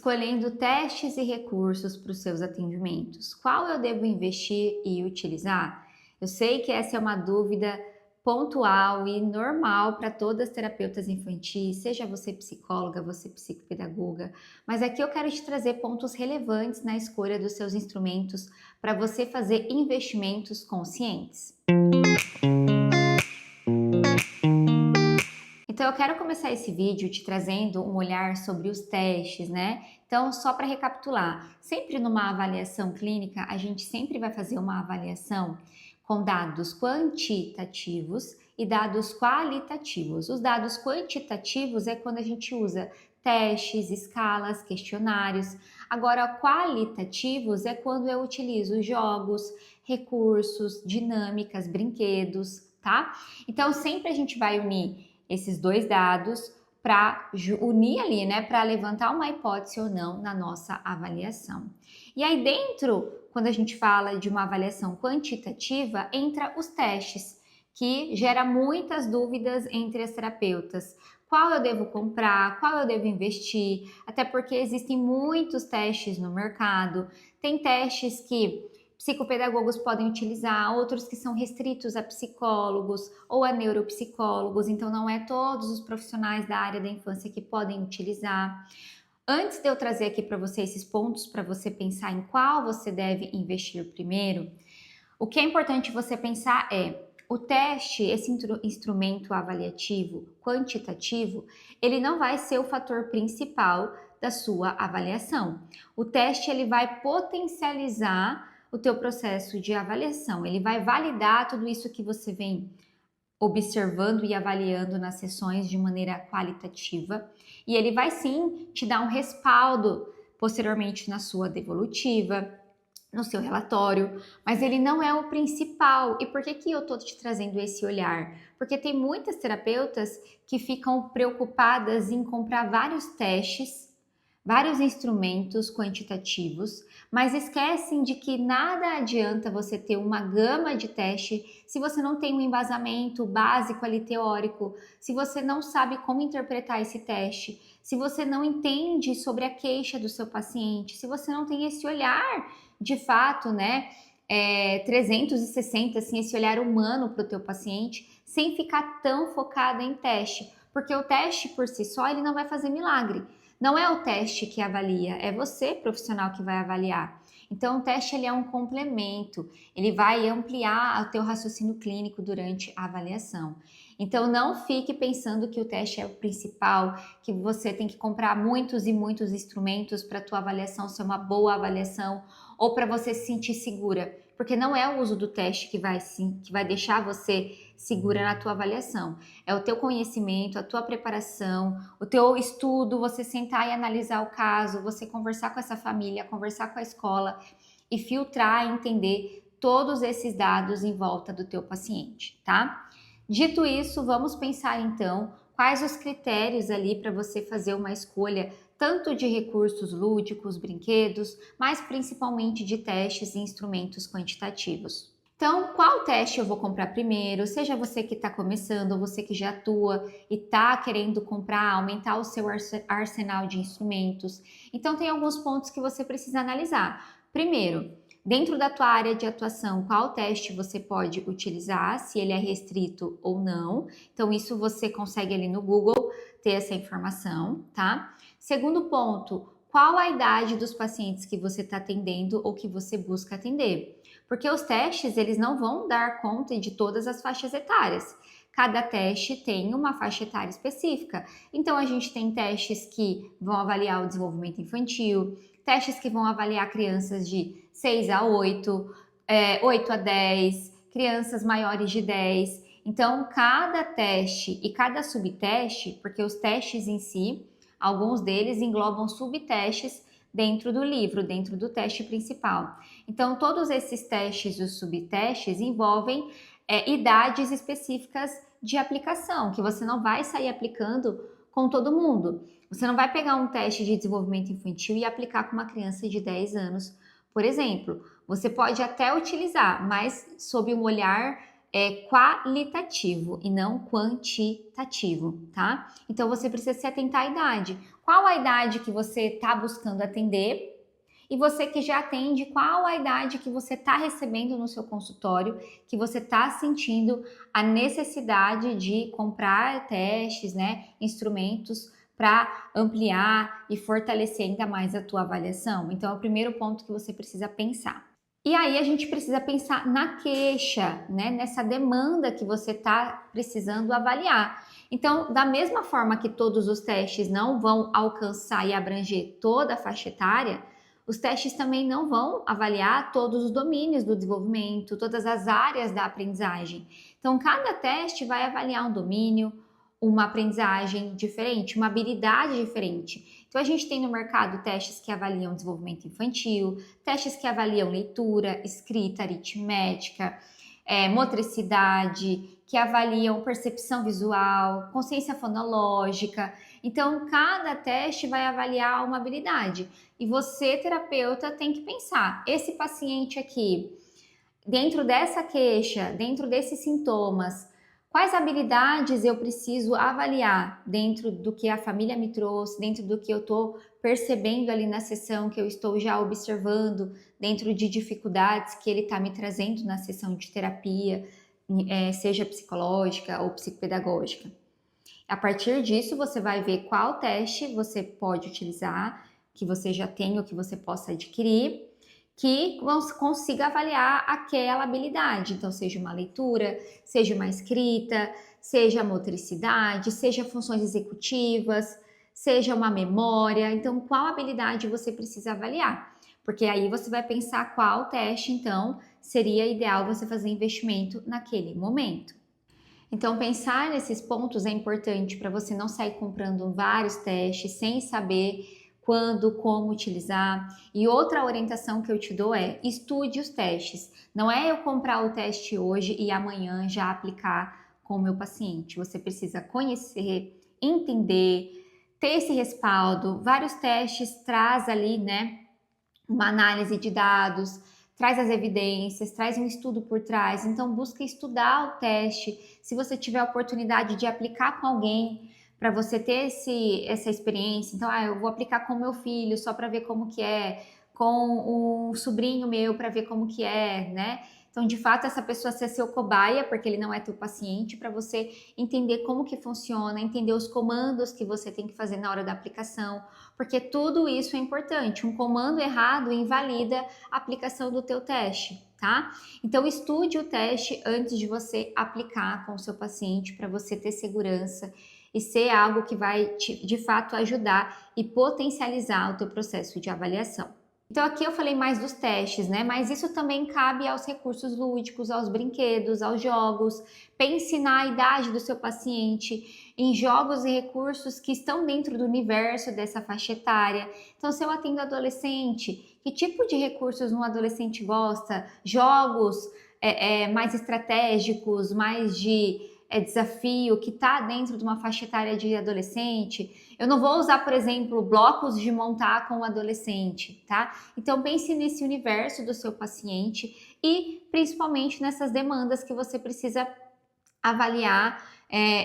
escolhendo testes e recursos para os seus atendimentos. Qual eu devo investir e utilizar? Eu sei que essa é uma dúvida pontual e normal para todas as terapeutas infantis, seja você psicóloga, você psicopedagoga, mas aqui eu quero te trazer pontos relevantes na escolha dos seus instrumentos para você fazer investimentos conscientes. Então eu quero começar esse vídeo te trazendo um olhar sobre os testes, né? Então, só para recapitular, sempre numa avaliação clínica, a gente sempre vai fazer uma avaliação com dados quantitativos e dados qualitativos. Os dados quantitativos é quando a gente usa testes, escalas, questionários. Agora, qualitativos é quando eu utilizo jogos, recursos, dinâmicas, brinquedos, tá? Então, sempre a gente vai unir esses dois dados para unir ali, né, para levantar uma hipótese ou não na nossa avaliação. E aí dentro, quando a gente fala de uma avaliação quantitativa, entra os testes, que gera muitas dúvidas entre as terapeutas. Qual eu devo comprar? Qual eu devo investir? Até porque existem muitos testes no mercado. Tem testes que psicopedagogos podem utilizar, outros que são restritos a psicólogos ou a neuropsicólogos, então não é todos os profissionais da área da infância que podem utilizar. Antes de eu trazer aqui para você esses pontos para você pensar em qual você deve investir primeiro, o que é importante você pensar é o teste, esse instrumento avaliativo quantitativo, ele não vai ser o fator principal da sua avaliação. O teste ele vai potencializar o teu processo de avaliação, ele vai validar tudo isso que você vem observando e avaliando nas sessões de maneira qualitativa e ele vai sim te dar um respaldo posteriormente na sua devolutiva, no seu relatório, mas ele não é o principal. E por que que eu tô te trazendo esse olhar? Porque tem muitas terapeutas que ficam preocupadas em comprar vários testes, vários instrumentos quantitativos, mas esquecem de que nada adianta você ter uma gama de teste se você não tem um embasamento básico ali teórico, se você não sabe como interpretar esse teste, se você não entende sobre a queixa do seu paciente, se você não tem esse olhar de fato, né, 360, assim, esse olhar humano para o teu paciente, sem ficar tão focada em teste, porque o teste por si só, ele não vai fazer milagre. Não é o teste que avalia, é você, profissional, que vai avaliar. Então, o teste ele é um complemento, ele vai ampliar o teu raciocínio clínico durante a avaliação. Então, não fique pensando que o teste é o principal, que você tem que comprar muitos e muitos instrumentos para a tua avaliação ser uma boa avaliação ou para você se sentir segura, porque não é o uso do teste que vai deixar você segura na tua avaliação. É o teu conhecimento, a tua preparação, o teu estudo, você sentar e analisar o caso, você conversar com essa família, conversar com a escola e filtrar e entender todos esses dados em volta do teu paciente, tá? Dito isso, vamos pensar então quais os critérios ali para você fazer uma escolha tanto de recursos lúdicos, brinquedos, mas principalmente de testes e instrumentos quantitativos. Então, qual teste eu vou comprar primeiro? Seja você que está começando ou você que já atua e está querendo comprar, aumentar o seu arsenal de instrumentos. Então, tem alguns pontos que você precisa analisar. Primeiro, dentro da tua área de atuação, qual teste você pode utilizar, se ele é restrito ou não. Então, isso você consegue ali no Google ter essa informação, tá? Segundo ponto, qual a idade dos pacientes que você está atendendo ou que você busca atender? Porque os testes, eles não vão dar conta de todas as faixas etárias. Cada teste tem uma faixa etária específica. Então, a gente tem testes que vão avaliar o desenvolvimento infantil, testes que vão avaliar crianças de 6 a 8, 8 a 10, crianças maiores de 10. Então, cada teste e cada subteste, porque os testes em si, alguns deles englobam subtestes dentro do livro, dentro do teste principal. Então, todos esses testes e os subtestes envolvem idades específicas de aplicação, que você não vai sair aplicando com todo mundo. Você não vai pegar um teste de desenvolvimento infantil e aplicar com uma criança de 10 anos, por exemplo. Você pode até utilizar, mas sob um olhar qualitativo e não quantitativo, tá? Então você precisa se atentar à idade. qual a idade que você está buscando atender, e você que já atende, qual a idade que você está recebendo no seu consultório, que você está sentindo a necessidade de comprar testes, né, instrumentos para ampliar e fortalecer ainda mais a tua avaliação. Então, é o primeiro ponto que você precisa pensar. E aí a gente precisa pensar na queixa, né, nessa demanda que você está precisando avaliar. Então, da mesma forma que todos os testes não vão alcançar e abranger toda a faixa etária, os testes também não vão avaliar todos os domínios do desenvolvimento, todas as áreas da aprendizagem. Então, cada teste vai avaliar um domínio, uma aprendizagem diferente, uma habilidade diferente. Então, a gente tem no mercado testes que avaliam desenvolvimento infantil, testes que avaliam leitura, escrita, aritmética, motricidade, que avaliam percepção visual, consciência fonológica. Então, cada teste vai avaliar uma habilidade. E você, terapeuta, tem que pensar, esse paciente aqui, dentro dessa queixa, dentro desses sintomas, quais habilidades eu preciso avaliar dentro do que a família me trouxe, dentro do que eu estou percebendo ali na sessão, que eu estou já observando, dentro de dificuldades que ele está me trazendo na sessão de terapia, seja psicológica ou psicopedagógica. A partir disso, você vai ver qual teste você pode utilizar, que você já tem ou que você possa adquirir, que consiga avaliar aquela habilidade. Então, seja uma leitura, seja uma escrita, seja motricidade, seja funções executivas, seja uma memória. Então, qual habilidade você precisa avaliar? Porque aí você vai pensar qual teste, então, seria ideal você fazer investimento naquele momento. Então, pensar nesses pontos é importante para você não sair comprando vários testes sem saber quando, como utilizar. E outra orientação que eu te dou é estude os testes. Não é eu comprar o teste hoje e amanhã já aplicar com o meu paciente. Você precisa conhecer, entender, ter esse respaldo. Vários testes traz ali, né, uma análise de dados, traz as evidências, traz um estudo por trás. Então, busca estudar o teste. Se você tiver a oportunidade de aplicar com alguém, para você ter essa experiência. Então, eu vou aplicar com meu filho só para ver como que é, com um sobrinho meu para ver como que é, né? Então, de fato, essa pessoa ser seu cobaia, porque ele não é teu paciente, para você entender como que funciona, entender os comandos que você tem que fazer na hora da aplicação, porque tudo isso é importante. Um comando errado invalida a aplicação do teu teste, tá? Então, estude o teste antes de você aplicar com o seu paciente, para você ter segurança e ser algo que vai te, de fato, ajudar e potencializar o teu processo de avaliação. Então aqui eu falei mais dos testes, né? Mas isso também cabe aos recursos lúdicos, aos brinquedos, aos jogos. Pense na idade do seu paciente, em jogos e recursos que estão dentro do universo dessa faixa etária. Então, se eu atendo adolescente, que tipo de recursos um adolescente gosta? Jogos mais estratégicos, mais de desafio, que está dentro de uma faixa etária de adolescente. Eu não vou usar, por exemplo, blocos de montar com o adolescente, tá? Então pense nesse universo do seu paciente e principalmente nessas demandas que você precisa avaliar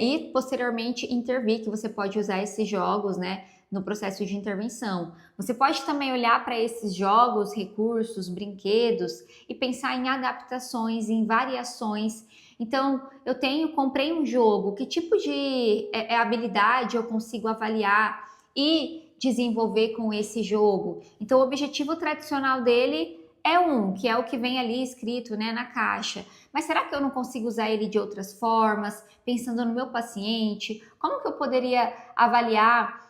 e posteriormente intervir, que você pode usar esses jogos, né, no processo de intervenção. Você pode também olhar para esses jogos, recursos, brinquedos e pensar em adaptações, em variações. Então, comprei um jogo, que tipo de habilidade eu consigo avaliar e desenvolver com esse jogo? Então, o objetivo tradicional dele é que é o que vem ali escrito, né, na caixa. Mas será que eu não consigo usar ele de outras formas, pensando no meu paciente? Como que eu poderia avaliar,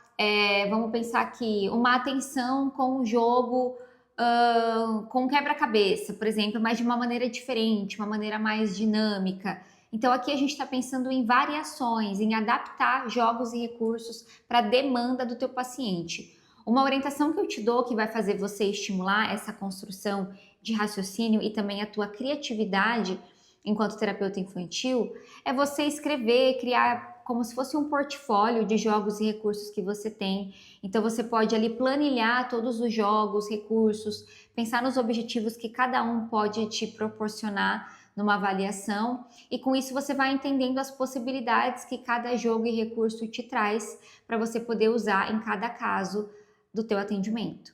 vamos pensar aqui, uma atenção com o jogo com quebra-cabeça, por exemplo, mas de uma maneira diferente, uma maneira mais dinâmica. Então aqui a gente está pensando em variações, em adaptar jogos e recursos para a demanda do teu paciente. Uma orientação que eu te dou que vai fazer você estimular essa construção de raciocínio e também a tua criatividade enquanto terapeuta infantil é você escrever, criar como se fosse um portfólio de jogos e recursos que você tem. Então você pode ali planilhar todos os jogos, recursos, pensar nos objetivos que cada um pode te proporcionar numa avaliação, e com isso você vai entendendo as possibilidades que cada jogo e recurso te traz para você poder usar em cada caso do teu atendimento.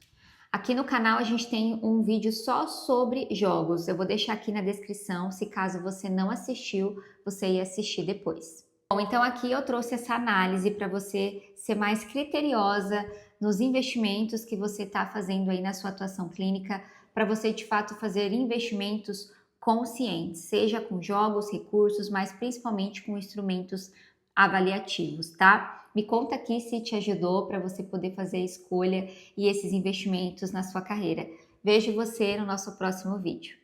Aqui no canal a gente tem um vídeo só sobre jogos, eu vou deixar aqui na descrição, se caso você não assistiu, você ir assistir depois. Bom, então aqui eu trouxe essa análise para você ser mais criteriosa nos investimentos que você está fazendo aí na sua atuação clínica, para você de fato fazer investimentos conscientes, seja com jogos, recursos, mas principalmente com instrumentos avaliativos, tá? Me conta aqui se te ajudou para você poder fazer a escolha e esses investimentos na sua carreira. Vejo você no nosso próximo vídeo.